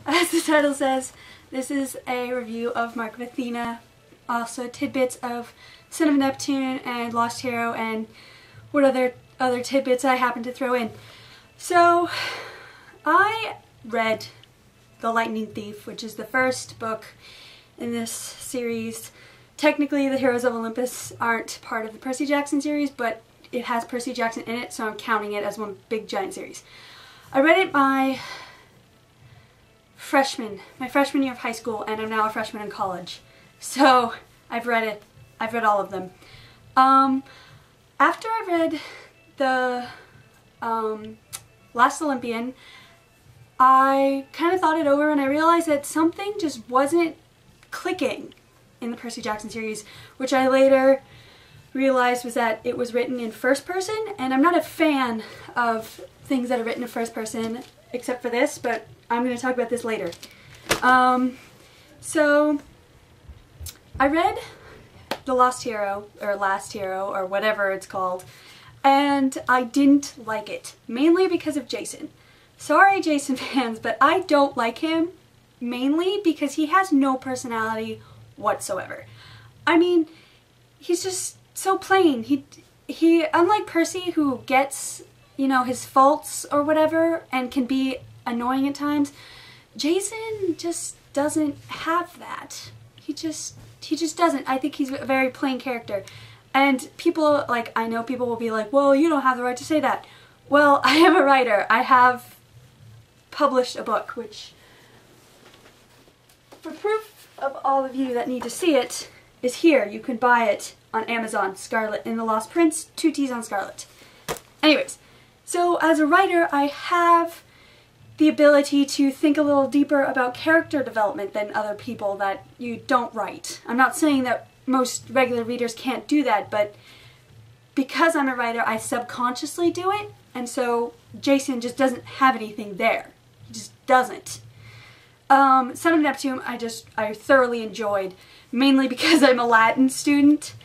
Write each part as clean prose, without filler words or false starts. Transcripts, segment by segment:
As the title says, this is a review of Mark of Athena, also tidbits of Son of Neptune and Lost Hero and what other tidbits I happen to throw in. So, I read The Lightning Thief, which is the first book in this series. Technically, the Heroes of Olympus aren't part of the Percy Jackson series, but it has Percy Jackson in it, so I'm counting it as one big giant series. I read it my freshman year of high school, and I'm now a freshman in college. So I've read it. I've read all of them. After I read the Last Olympian, I kind of thought it over and I realized that something just wasn't clicking in the Percy Jackson series, which I later realized was that it was written in first person, and I'm not a fan of things that are written in first person except for this, but I'm going to talk about this later. So I read The Lost Hero, or Last Hero, or whatever it's called, and I didn't like it, mainly because of Jason. Sorry, Jason fans, but I don't like him, mainly because he has no personality whatsoever. I mean, he's just so plain. He unlike Percy, who gets, you know, his faults or whatever and can be annoying at times, Jason just doesn't have that. He just doesn't. I think he's a very plain character. And people, like, I know people will be like, well, you don't have the right to say that. Well, I am a writer. I have published a book, which, for proof of all of you that need to see it, is here. You can buy it on Amazon, Scarlet and the Lost Prince, 2 T's on Scarlet. Anyways, so as a writer, I have the ability to think a little deeper about character development than other people that you don't write. I'm not saying that most regular readers can't do that, but because I'm a writer, I subconsciously do it, and so Jason just doesn't have anything there. He just doesn't. Son of Neptune, I thoroughly enjoyed, mainly because I'm a Latin student,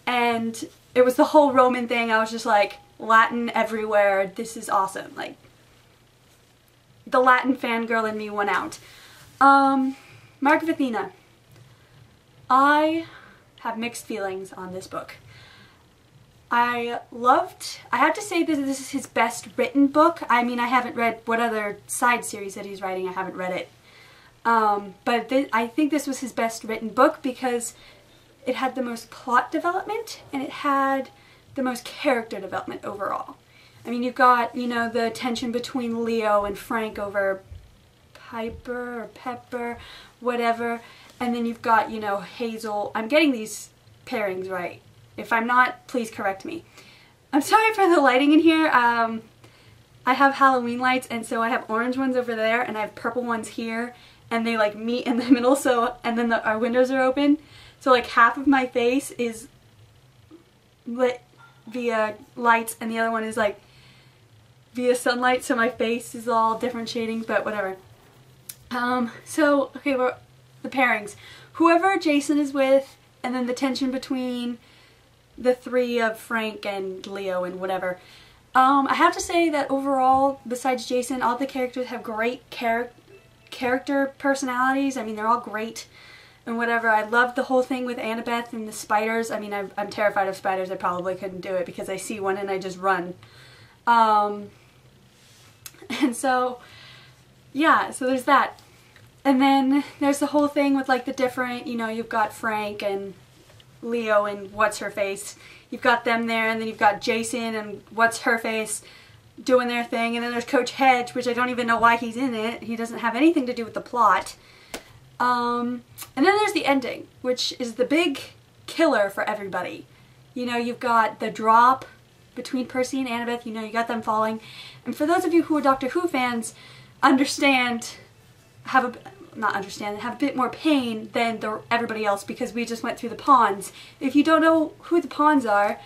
and it was the whole Roman thing. I was just like, Latin everywhere, this is awesome. Like, the Latin fangirl in me went out. Mark of Athena. I have mixed feelings on this book. I have to say that this is his best written book. I mean, I haven't read what other side series that he's writing, I haven't read it. But I think this was his best written book because it had the most plot development and it had the most character development overall. I mean, you've got, you know, the tension between Leo and Frank over Piper or Pepper, whatever, and then you've got, you know, Hazel. I'm getting these pairings right. If I'm not, please correct me. I'm sorry for the lighting in here. I have Halloween lights, and so I have orange ones over there and I have purple ones here, and they like meet in the middle, so, and then our windows are open, so like half of my face is lit via lights and the other one is like via sunlight, so my face is all different shadings, but whatever. So, okay, the pairings. Whoever Jason is with, and then the tension between the three of Frank and Leo and whatever. I have to say that overall, besides Jason, all the characters have great character personalities. I mean, they're all great and whatever. I loved the whole thing with Annabeth and the spiders. I mean, I'm terrified of spiders. I probably couldn't do it because I see one and I just run. And so, yeah, so there's that. And then there's the whole thing with like the different, you know, you've got Frank and Leo and What's-Her-Face. You've got them there, and then you've got Jason and What's-Her-Face doing their thing, and then there's Coach Hedge, which I don't even know why he's in it. He doesn't have anything to do with the plot. And then there's the ending, which is the big killer for everybody. You know, you've got the drop between Percy and Annabeth, you know, you got them falling. And for those of you who are Doctor Who fans, have a bit more pain than everybody else because we just went through the pawns. If you don't know who the pawns are,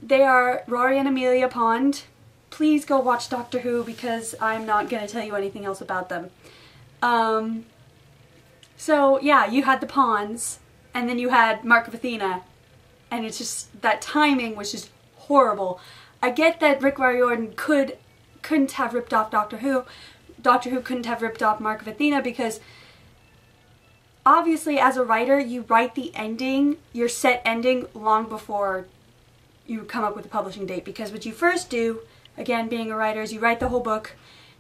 they are Rory and Amelia Pond. Please go watch Doctor Who because I'm not going to tell you anything else about them. So yeah, you had the pawns, and then you had Mark of Athena, and it's just, that timing was just horrible. I get that Rick Riordan could couldn't have ripped off Doctor Who. Doctor Who couldn't have ripped off Mark of Athena, because obviously as a writer you write the ending, your set ending, long before you come up with a publishing date, because what you first do, again being a writer, is you write the whole book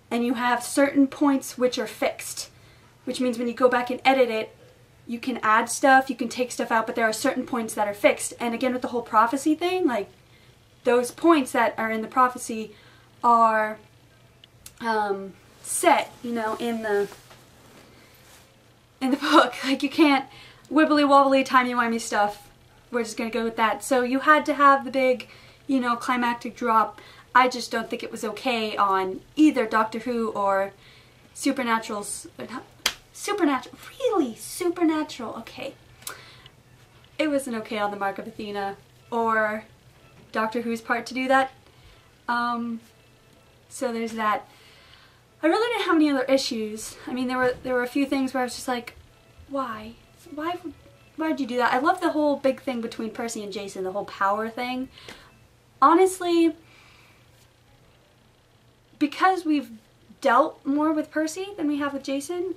and you have certain points which are fixed, which means when you go back and edit it, you can add stuff, you can take stuff out, but there are certain points that are fixed. And again with the whole prophecy thing, like those points that are in the prophecy are set, you know, in the book. Like you can't wibbly wobbly timey wimey stuff. We're just gonna go with that. So you had to have the big, you know, climactic drop. I just don't think it was okay on either Doctor Who or Supernatural's. Supernatural, really? Supernatural, okay. It wasn't okay on the Mark of Athena or Doctor Who's part to do that. So there's that. I really didn't have any other issues. I mean, there were a few things where I was just like, why? Why'd you do that? I love the whole big thing between Percy and Jason, the whole power thing. Honestly, because we've dealt more with Percy than we have with Jason,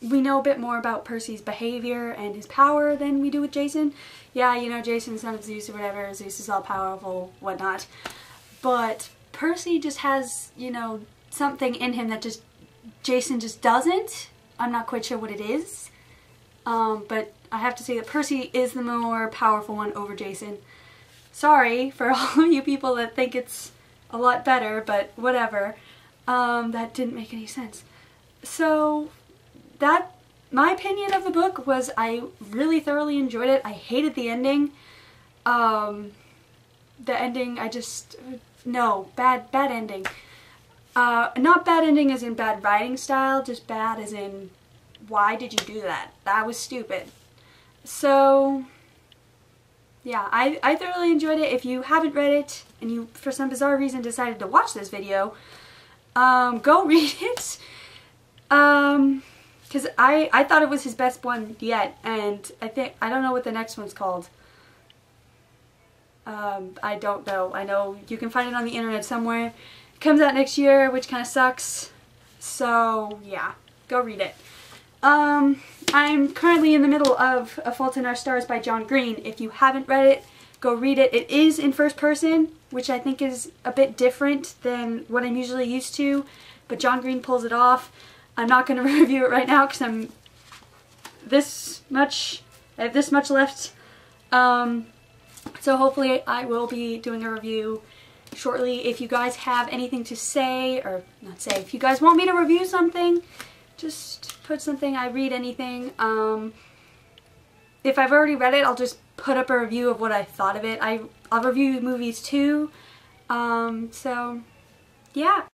we know a bit more about Percy's behavior and his power than we do with Jason. Yeah, you know, Jason's son of Zeus or whatever, Zeus is all powerful, whatnot. But Percy just has, you know, something in him that just Jason just doesn't. I'm not quite sure what it is. But I have to say that Percy is the more powerful one over Jason. Sorry for all of you people that think it's a lot better, but whatever. That didn't make any sense. So my opinion of the book was I really thoroughly enjoyed it. I hated the ending. The ending, no, bad ending. Not bad ending as in bad writing style, just bad as in, why did you do that? That was stupid. So yeah, I thoroughly enjoyed it. If you haven't read it and you for some bizarre reason decided to watch this video, go read it. Because I thought it was his best one yet, and I don't know what the next one's called. I don't know. I know you can find it on the internet somewhere. It comes out next year, which kind of sucks. So yeah, go read it. I'm currently in the middle of A Fault in Our Stars by John Green. If you haven't read it, go read it. It is in first person, which I think is a bit different than what I'm usually used to, but John Green pulls it off. I'm not going to review it right now because I have this much left. So hopefully I will be doing a review shortly. If you guys have anything to say, or not say, if you guys want me to review something, just put something. I read anything. If I've already read it, I'll just put up a review of what I thought of it. I'll review movies too. So yeah.